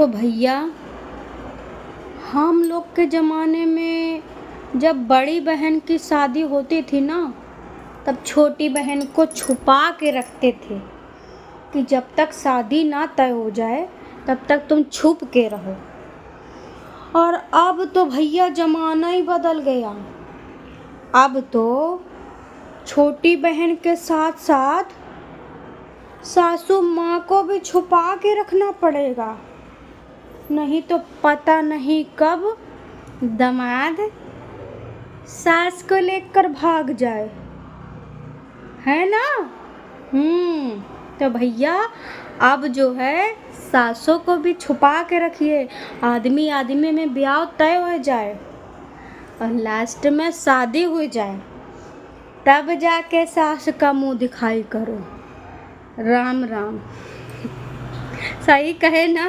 तो भैया हम लोग के ज़माने में जब बड़ी बहन की शादी होती थी ना, तब छोटी बहन को छुपा के रखते थे कि जब तक शादी ना तय हो जाए तब तक तुम छुप के रहो। और अब तो भैया ज़माना ही बदल गया। अब तो छोटी बहन के साथ साथ सासू माँ को भी छुपा के रखना पड़ेगा, नहीं तो पता नहीं कब दामाद सास को लेकर भाग जाए, है ना। तो भैया अब जो है सासों को भी छुपा के रखिए, आदमी आदमी में ब्याह तय हो जाए और लास्ट में शादी हो जाए, तब जाके सास का मुंह दिखाई करो। राम राम। सही कहे ना।